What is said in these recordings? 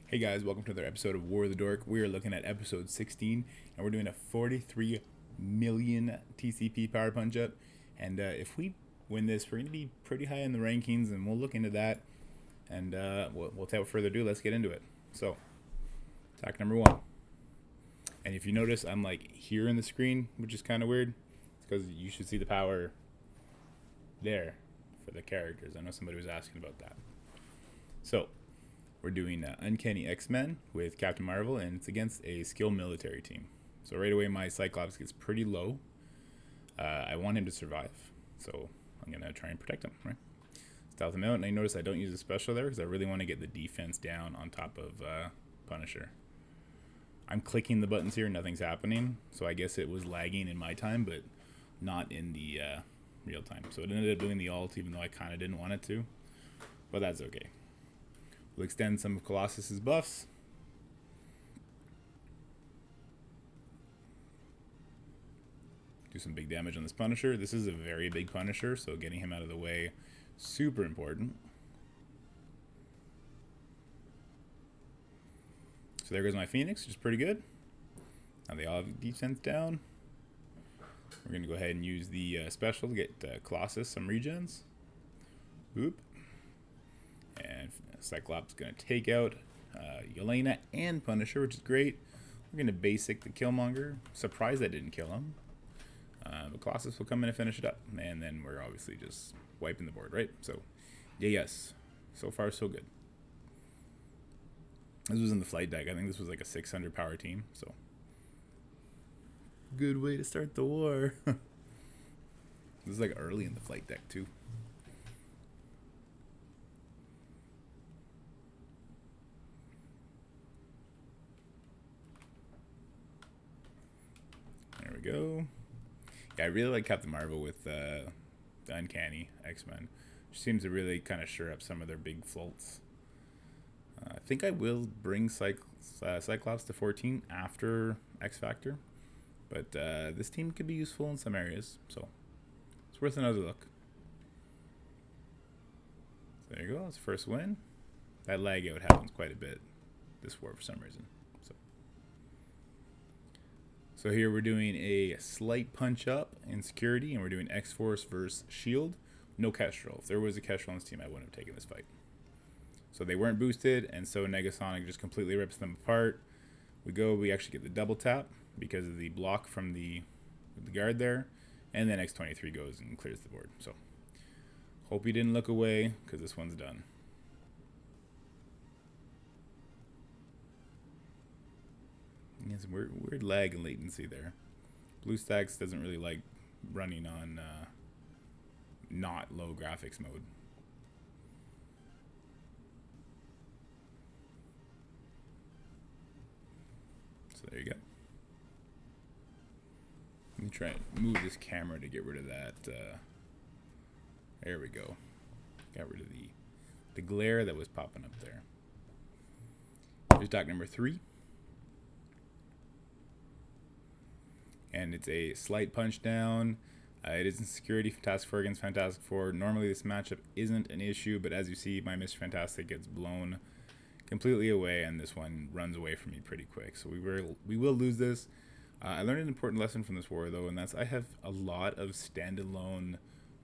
Hey guys, welcome to another episode of War of the Dork. We are looking at episode 16, and we're doing a 43 million TCP power punch up. And if we win this, we're going to be pretty high in the rankings, and we'll look into that. And without further ado, let's get into it. So, attack number 1. And if you notice, I'm like here in the screen, which is kind of weird. It's because you should see the power there for the characters. I know somebody was asking about that. So, we're doing Uncanny X-Men with Captain Marvel, and it's against a skill military team. So right away, my Cyclops gets pretty low. I want him to survive, so I'm going to try and protect him, right? Stealth him out, and I notice I don't use a special there because I really want to get the defense down on top of Punisher. I'm clicking the buttons here, nothing's happening, so I guess it was lagging in my time, but not in the real time. So it ended up doing the ult, even though I kind of didn't want it to, but that's okay. We'll extend some of Colossus's buffs. Do some big damage on this Punisher. This is a very big Punisher, so getting him out of the way, super important. So there goes my Phoenix, which is pretty good. Now they all have defense down. We're going to go ahead and use the special to get Colossus some regens. Boop. And Cyclops is going to take out Yelena and Punisher, which is great. We're going to basic the Killmonger. Surprised that didn't kill him. But Colossus will come in and finish it up. And then we're obviously just wiping the board, right? So, yes. So far, so good. This was in the flight deck. I think this was like a 600 power team. So, good way to start the war. This is like early in the flight deck, too. Go. Yeah, I really like Captain Marvel with the Uncanny X-Men. She seems to really kind of sure up some of their big floats. I think I will bring Cyclops to 14 after X Factor, but this team could be useful in some areas, so it's worth another look. So there you go, it's first win. That lag out happens quite a bit this war for some reason. So here we're doing a slight punch up in security, and we're doing X-Force versus SHIELD. No Kestrel. If there was a Kestrel on this team, I wouldn't have taken this fight. So they weren't boosted, and so Negasonic just completely rips them apart. We actually get the double tap because of the block from the guard there, and then X-23 goes and clears the board. So hope you didn't look away, because this one's done. Yeah, some weird lag and latency there. BlueStacks doesn't really like running on not low graphics mode. So there you go. Let me try and move this camera to get rid of that. There we go. Got rid of the glare that was popping up there. Here's doc number 3. And it's a slight punch down. It is in security, Fantastic Four against Fantastic Four. Normally this matchup isn't an issue, but as you see, my Mr. Fantastic gets blown completely away, and this one runs away from me pretty quick. So we will lose this. I learned an important lesson from this war, though, and that's I have a lot of standalone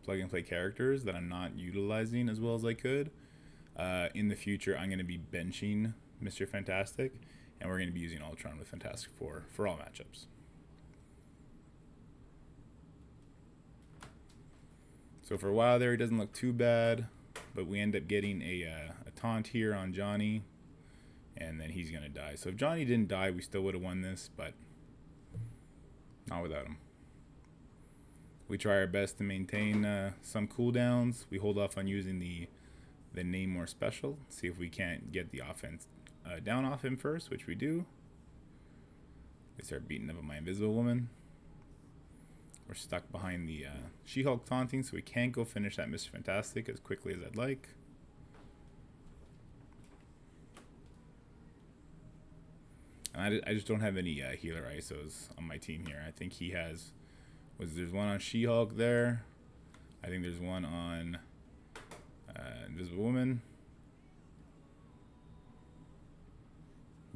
plug-and-play characters that I'm not utilizing as well as I could. In the future, I'm going to be benching Mr. Fantastic, and we're going to be using Ultron with Fantastic Four for all matchups. So for a while there, he doesn't look too bad, but we end up getting a taunt here on Johnny, and then he's going to die. So if Johnny didn't die, we still would have won this, but not without him. We try our best to maintain some cooldowns. We hold off on using the Namor special, see if we can't get the offense down off him first, which we do. They start beating up on my Invisible Woman. We're stuck behind the She-Hulk taunting, so we can't go finish that Mr. Fantastic as quickly as I'd like. And I just don't have any healer ISOs on my team here. I think he has... There's one on She-Hulk there. I think there's one on Invisible Woman.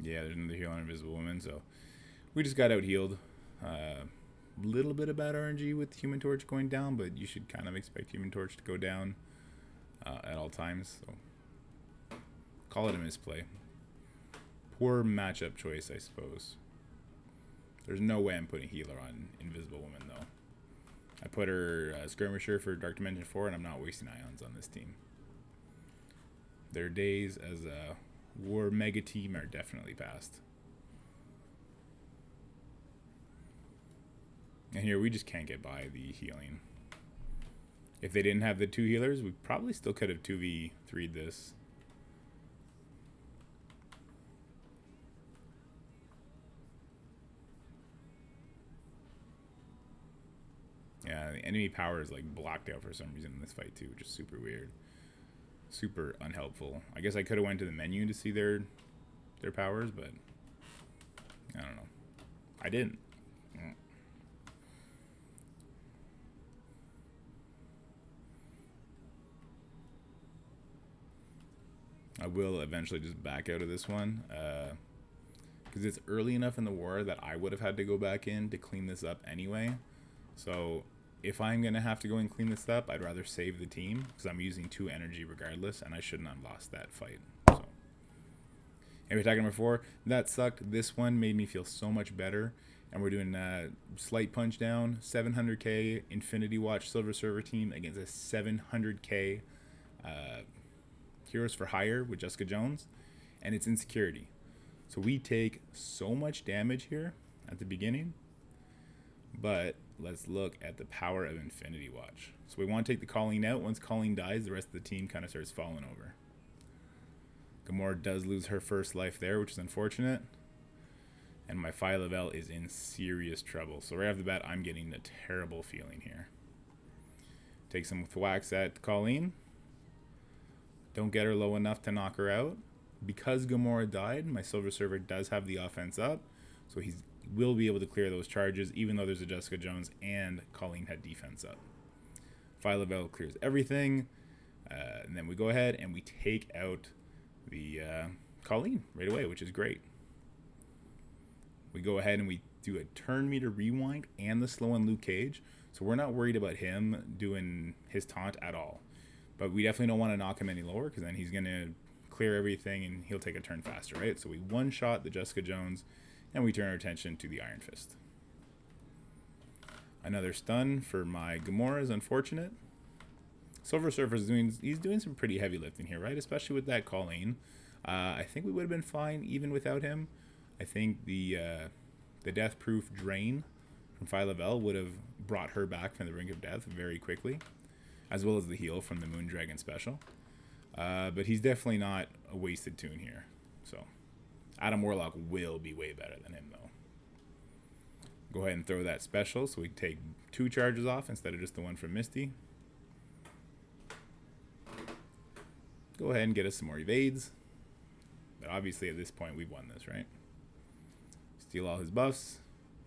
Yeah, there's another heal on Invisible Woman, so we just got out healed. Little bit of bad RNG with Human Torch going down, but you should kind of expect Human Torch to go down at all times. So call it a misplay. Poor matchup choice, I suppose. There's no way I'm putting Healer on Invisible Woman, though. I put her Skirmisher for Dark Dimension 4, and I'm not wasting ions on this team. Their days as a War Mega Team are definitely past. And here we just can't get by the healing. If they didn't have the 2 healers, we probably still could have 2v3'd this. Yeah, the enemy power is like blocked out for some reason in this fight too, which is super weird. Super unhelpful. I guess I could have went to the menu to see their powers, but I don't know. I didn't. I will eventually just back out of this one because it's early enough in the war that I would have had to go back in to clean this up anyway. So if I'm going to have to go and clean this up, I'd rather save the team because I'm using 2 energy regardless, and I shouldn't have lost that fight. So anyway, attack number 4. That sucked. This one made me feel so much better. And we're doing slight punch down, 700k Infinity Watch Silver Server team against a 700k Heroes for Hire with Jessica Jones, and it's insecurity. So we take so much damage here at the beginning, but let's look at the power of Infinity Watch. So we want to take the Colleen out. Once Colleen dies, the rest of the team kind of starts falling over. Gamora does lose her first life there, which is unfortunate. And my Phyla is in serious trouble. So right off the bat, I'm getting a terrible feeling here. Take some thwacks at Colleen. Don't get her low enough to knock her out. Because Gamora died, my Silver Server does have the offense up. So he will be able to clear those charges, even though there's a Jessica Jones and Colleen had defense up. Phyla clears everything. And then we go ahead and we take out the Colleen right away, which is great. We go ahead and we do a turn meter rewind and the slow on Luke Cage. So we're not worried about him doing his taunt at all. But we definitely don't want to knock him any lower because then he's going to clear everything and he'll take a turn faster, right? So we one-shot the Jessica Jones and we turn our attention to the Iron Fist. Another stun for my Gamora is unfortunate. Silver Surfer is doing some pretty heavy lifting here, right? Especially with that Colleen. I think we would have been fine even without him. I think the death-proof drain from Phyla would have brought her back from the brink of death very quickly, as well as the heal from the Moondragon special. But he's definitely not a wasted tune here. So Adam Warlock will be way better than him, though. Go ahead and throw that special so we take 2 charges off instead of just the one from Misty. Go ahead and get us some more evades. But obviously at this point we've won this, right? Steal all his buffs,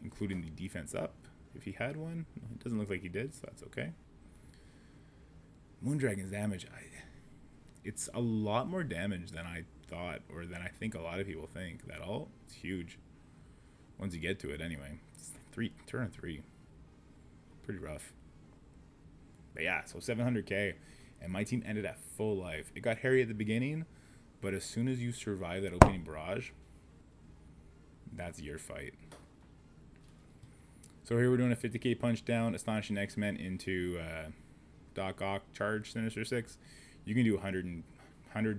including the defense up, if he had one. It doesn't look like he did, so that's okay. Moondragon's damage, it's a lot more damage than I thought, or than I think a lot of people think. That ult, it's huge. Once you get to it, anyway. It's turn on 3. Pretty rough. But yeah, so 700k, and my team ended at full life. It got hairy at the beginning, but as soon as you survive that opening barrage, that's your fight. So here we're doing a 50k punch down, Astonishing X-Men into Doc Ock Charge Sinister 6. You can do 100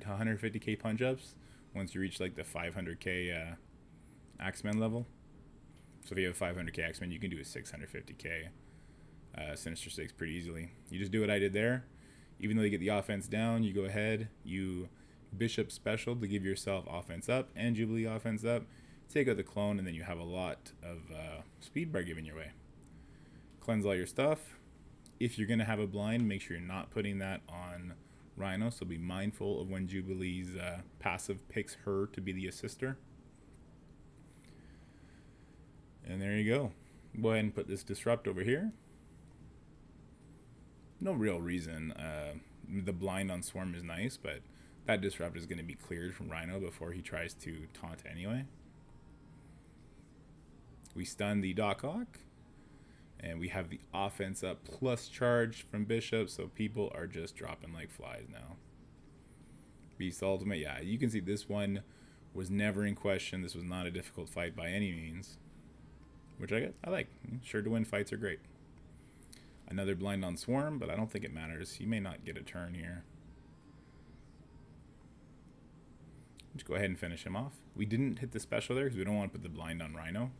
to 150k punch ups once you reach like the 500k Axmen level. So if you have 500k Axmen, you can do a 650k Sinister 6 pretty easily. You just do what I did there. Even though you get the offense down, you go ahead, you Bishop special to give yourself offense up and Jubilee offense up. Take out the clone, and then you have a lot of speed bar given your way. Cleanse all your stuff. If you're going to have a blind, make sure you're not putting that on Rhino, so be mindful of when Jubilee's passive picks her to be the assister. And there you go. Go ahead and put this Disrupt over here. No real reason. The blind on Swarm is nice, but That disrupt is going to be cleared from Rhino before he tries to taunt anyway. We stun the Doc Hawk. And we have the offense up plus charge from Bishop, so people are just dropping like flies now. Beast Ultimate, yeah, you can see this one was never in question. This was not a difficult fight by any means, which I like. Sure to win fights are great. Another blind on Swarm, but I don't think it matters. He may not get a turn here. Just go ahead and finish him off. We didn't hit the special there because we don't want to put the blind on Rhino.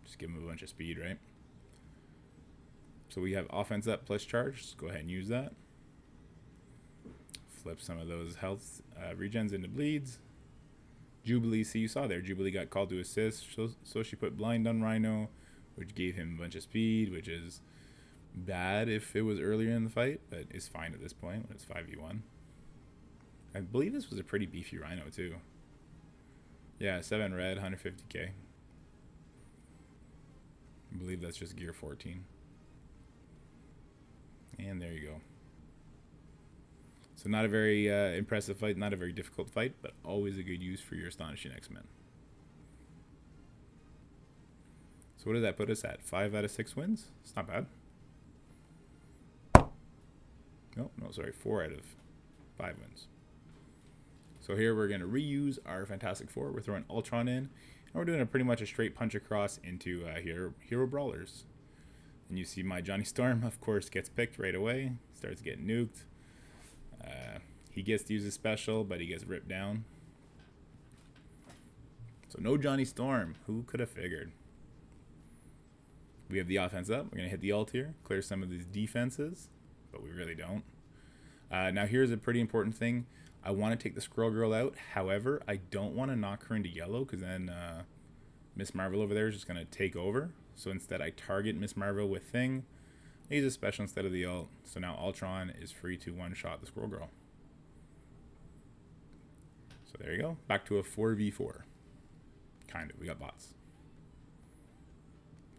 Just give him a bunch of speed, right? So we have offense up plus charge. Just go ahead and use that. Flip some of those health regens into bleeds. Jubilee, see, you saw there, Jubilee got called to assist. So she put blind on Rhino, which gave him a bunch of speed, which is bad if it was earlier in the fight, but it's fine at this point when it's 5v1. I believe this was a pretty beefy Rhino too. Yeah, 7 red, 150k. I believe that's just gear 14. And there you go. So not a very impressive fight, not a very difficult fight, but always a good use for your astonishing X-Men. So what does that put us at? 5 out of 6 wins? It's not bad. No, sorry, 4 out of 5 wins. So here we're going to reuse our Fantastic Four. We're throwing Ultron in, and we're doing pretty much a straight punch across into Hero Brawlers. And you see my Johnny Storm, of course, gets picked right away. Starts getting nuked. He gets to use his special, but he gets ripped down. So no Johnny Storm. Who could have figured? We have the offense up. We're going to hit the ult here. Clear some of these defenses, but we really don't. Now here's a pretty important thing. I want to take the Squirrel Girl out. However, I don't want to knock her into yellow because then Miss Marvel over there is just going to take over. So instead, I target Miss Marvel with Thing. I use a special instead of the ult. So now Ultron is free to one-shot the Squirrel Girl. So there you go. Back to a 4v4. Kind of. We got bots.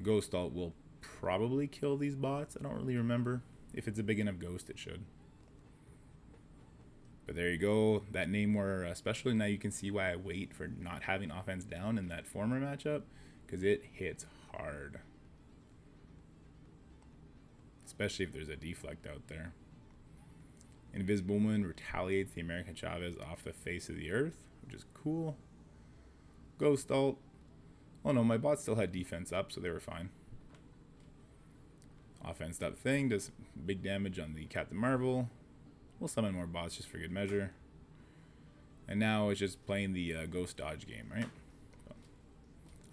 Ghost ult will probably kill these bots. I don't really remember. If it's a big enough ghost, it should. But there you go. That Namor special. Now you can see why I wait for not having offense down in that former matchup. Because it hits hard. Especially if there's a deflect out there. Invisible Woman retaliates the American Chavez off the face of the earth, which is cool. Ghost ult. Oh no, my bot still had defense up, so they were fine. Offense up Thing does big damage on the Captain Marvel. We'll summon more bots just for good measure. And now it's just playing the ghost dodge game, right? So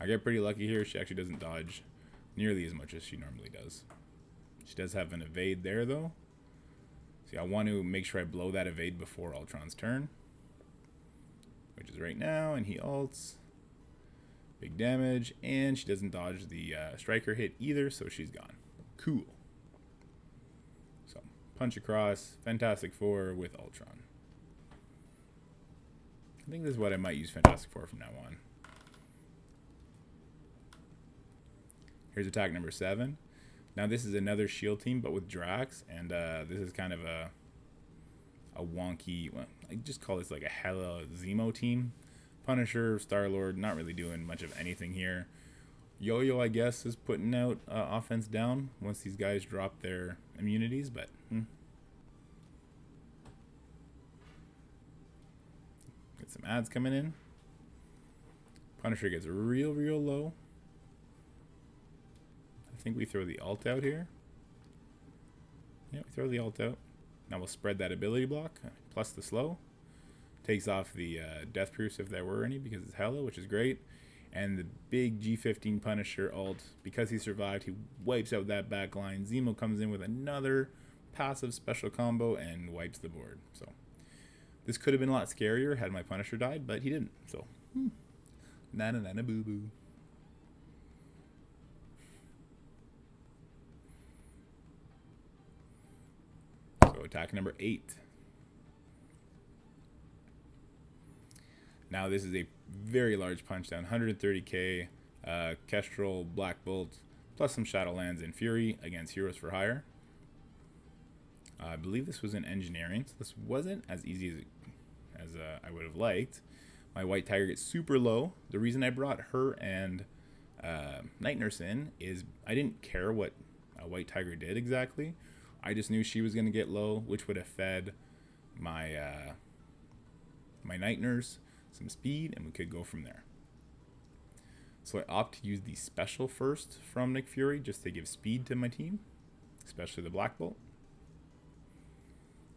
I get pretty lucky here. She actually doesn't dodge nearly as much as she normally does. She does have an evade there, though. See, I want to make sure I blow that evade before Ultron's turn, which is right now, and he ults. Big damage, and she doesn't dodge the striker hit either, so she's gone. Cool. So, punch across, Fantastic Four with Ultron. I think this is what I might use Fantastic Four from now on. Here's attack number 7. Now this is another shield team, but with Drax, and this is kind of a wonky, well, I just call this like a Hela+Zemo team. Punisher, Star-Lord, not really doing much of anything here. Yo-Yo, I guess, is putting out offense down once these guys drop their immunities, but get some ads coming in. Punisher gets real low. I think we throw the ult out here. Yeah, we throw the ult out. Now we'll spread that ability block, plus the slow. Takes off the death proofs if there were any, because it's Hela, which is great. And the big G15 Punisher ult, because he survived, he wipes out that back line. Zemo comes in with another passive special combo and wipes the board. So this could have been a lot scarier had my Punisher died, but he didn't. So na-na-na-na boo-boo. So attack number 8. Now this is a very large punch down, 130k, Kestrel, Black Bolt, plus some Shadowlands and Fury against Heroes for Hire. I believe this was in engineering, so this wasn't as easy as I would have liked. My White Tiger gets super low. The reason I brought her and Night Nurse in is I didn't care what White Tiger did exactly. I just knew she was going to get low, which would have fed my my Night Nurse some speed, and we could go from there. So I opt to use the special first from Nick Fury just to give speed to my team, especially the Black Bolt.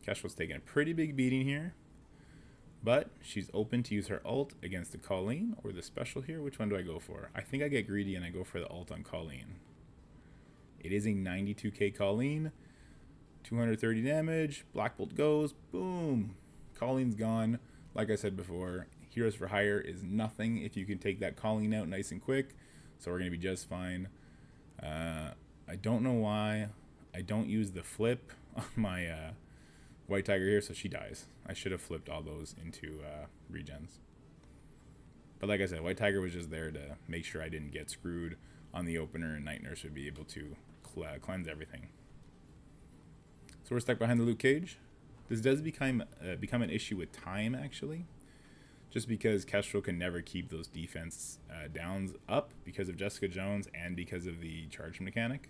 Kestrel's taking a pretty big beating here, but she's open to use her ult against the Colleen or the special here. Which one do I go for? I think I get greedy and I go for the ult on Colleen. It is a 92k Colleen, 230 damage, Black Bolt goes, boom, Colleen's gone. Like I said before, Heroes for Hire is nothing if you can take that Colleen out nice and quick, so we're going to be just fine. I don't know why I don't use the flip on my White Tiger here, so she dies. I should have flipped all those into regens. But like I said, White Tiger was just there to make sure I didn't get screwed on the opener, and Night Nurse would be able to cleanse everything. So we're stuck behind the loot cage. This does become an issue with time, actually, just because Kestrel can never keep those defense downs up because of Jessica Jones and because of the charge mechanic,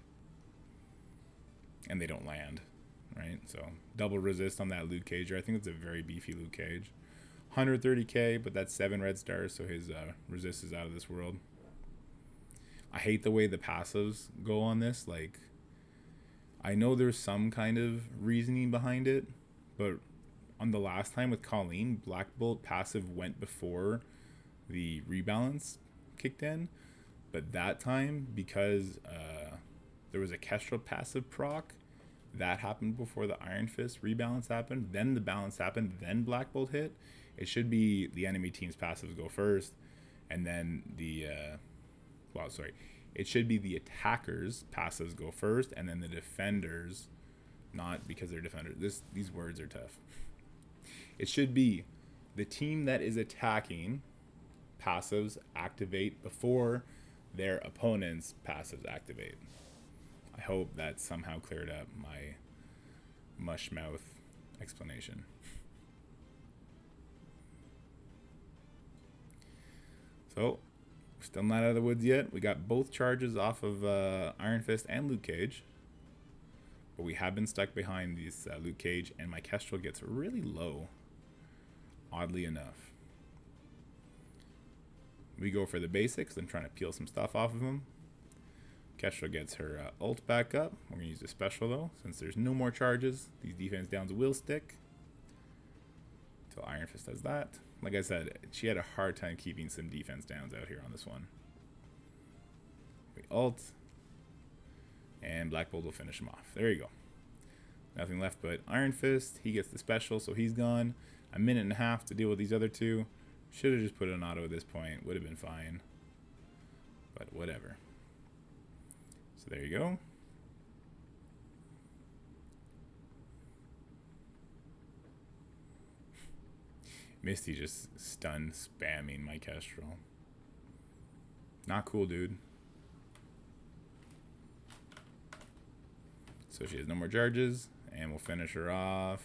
and they don't land, right? So double resist on that loot cage. I think it's a very beefy loot cage. 130k, but that's 7 red stars, so his resist is out of this world. I hate the way the passives go on this. Like, I know there's some kind of reasoning behind it, but on the last time with Colleen, Black Bolt passive went before the rebalance kicked in. But that time, because there was a Kestrel passive proc, that happened before the Iron Fist rebalance happened. Then the balance happened, then Black Bolt hit. It should be the enemy team's passives go first, and then the... it should be the attackers' passives go first, and then the defenders, not because they're defenders. These words are tough. It should be the team that is attacking passives activate before their opponent's passives activate. I hope that somehow cleared up my mush mouth explanation. So, we're still not out of the woods yet. We got both charges off of Iron Fist and Luke Cage. But we have been stuck behind this Luke Cage, and my Kestrel gets really low, oddly enough. We go for the basics. I'm trying to peel some stuff off of him. Kestrel gets her ult back up. We're going to use the special, though, since there's no more charges. These defense downs will stick until Iron Fist does that. Like I said, she had a hard time keeping some defense downs out here on this one. We ult, and Black Bolt will finish him off. There you go. Nothing left but Iron Fist. He gets the special, so he's gone. A minute and a half to deal with these other two. Should have just put an auto at this point. Would have been fine. But whatever. So there you go. Misty just stun spamming my Kestrel. Not cool, dude. So she has no more charges, and we'll finish her off.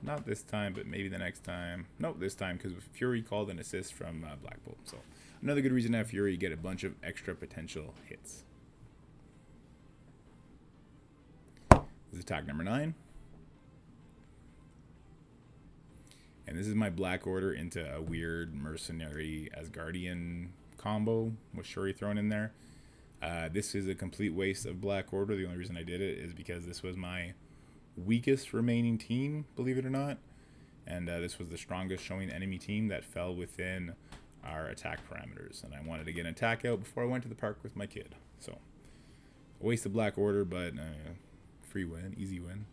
Not this time, but maybe the next time. Nope, this time, because Fury called an assist from Black Bolt. So another good reason to have Fury get a bunch of extra potential hits. This is attack number 9. And this is my Black Order into a weird mercenary Asgardian combo with Shuri thrown in there. This is a complete waste of Black Order. The only reason I did it is because this was my weakest remaining team, believe it or not. And this was the strongest showing enemy team that fell within our attack parameters. And I wanted to get an attack out before I went to the park with my kid. So, a waste of Black Order, but free win, easy win.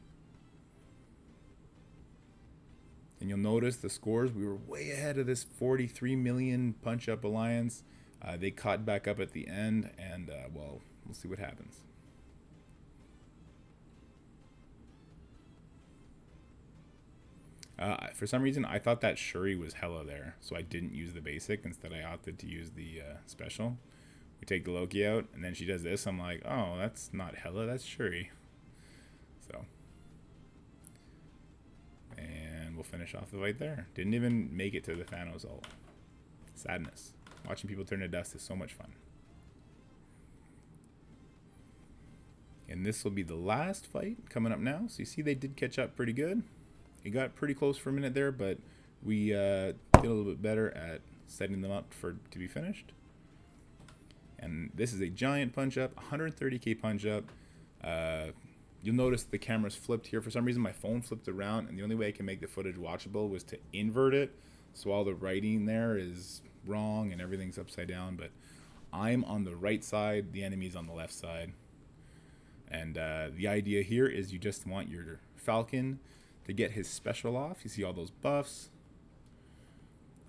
And you'll notice the scores, we were way ahead of this 43 million punch-up alliance. They caught back up at the end, and, well, we'll see what happens. For some reason, I thought that Shuri was Hela there, so I didn't use the basic. Instead, I opted to use the special. We take the Loki out, and then she does this. I'm like, oh, that's not Hela, that's Shuri. So, and we'll finish off the fight there. Didn't even make it to the Thanos ult. Sadness. Watching people turn to dust is so much fun. And this will be the last fight coming up now. So you see they did catch up pretty good. It got pretty close for a minute there, but we did a little bit better at setting them up to be finished. And this is a giant punch up, 130k punch up. You'll notice the camera's flipped here. For some reason, my phone flipped around, and the only way I can make the footage watchable was to invert it. So all the writing there is wrong and everything's upside down, but I'm on the right side, the enemy's on the left side. And the idea here is you just want your Falcon to get his special off. You see all those buffs.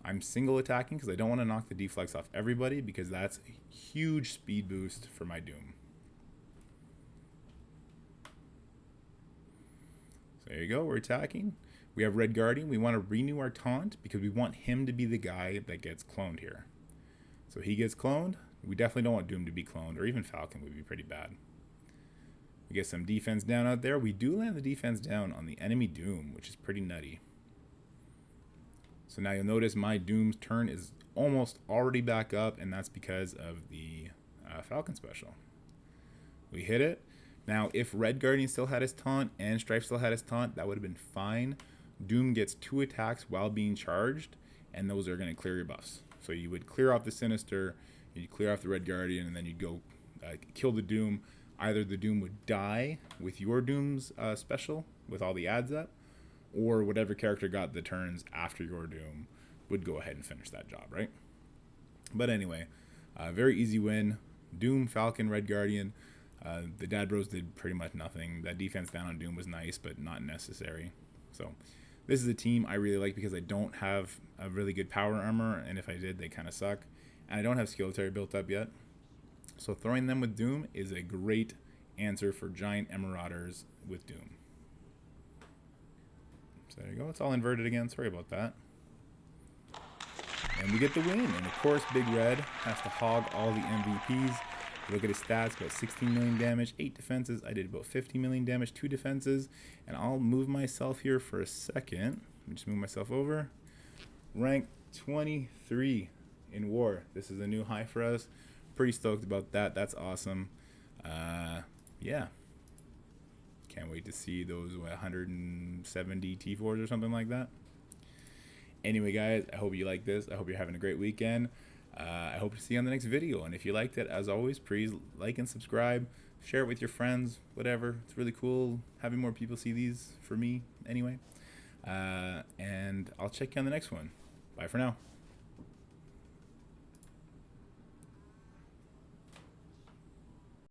I'm single attacking because I don't want to knock the deflex off everybody, because that's a huge speed boost for my Doom. So there you go, we're attacking. We have Red Guardian. We want to renew our taunt because we want him to be the guy that gets cloned here. So he gets cloned. We definitely don't want Doom to be cloned, or even Falcon would be pretty bad. We get some defense down out there. We do land the defense down on the enemy Doom, which is pretty nutty. So now you'll notice my Doom's turn is almost already back up, and that's because of the Falcon special. We hit it. Now, if Red Guardian still had his taunt and Strife still had his taunt, that would have been fine. Doom gets 2 attacks while being charged, and those are going to clear your buffs. So you would clear off the Sinister, you'd clear off the Red Guardian, and then you'd go kill the Doom. Either the Doom would die with your Doom's special, with all the adds up, or whatever character got the turns after your Doom would go ahead and finish that job, right? But anyway, very easy win. Doom, Falcon, Red Guardian. The Dad Bros did pretty much nothing. That defense down on Doom was nice, but not necessary. So this is a team I really like because I don't have a really good power armor, and if I did, they kind of suck. And I don't have Skillitary built up yet. So throwing them with Doom is a great answer for giant Emmarauders with Doom. So there you go. It's all inverted again. Sorry about that. And we get the win. And of course, Big Red has to hog all the MVPs. Look at his stats, about 16 million damage, 8 defenses. I did about 50 million damage, 2 defenses. And I'll move myself here for a second. Let me just move myself over. Rank 23 in war. This is a new high for us. Pretty stoked about that. That's awesome. Yeah. Can't wait to see those 170 T4s or something like that. Anyway, guys, I hope you like this. I hope you're having a great weekend. I hope to see you on the next video. And if you liked it, as always, please like and subscribe. Share it with your friends, whatever. It's really cool having more people see these for me anyway. And I'll check you on the next one. Bye for now.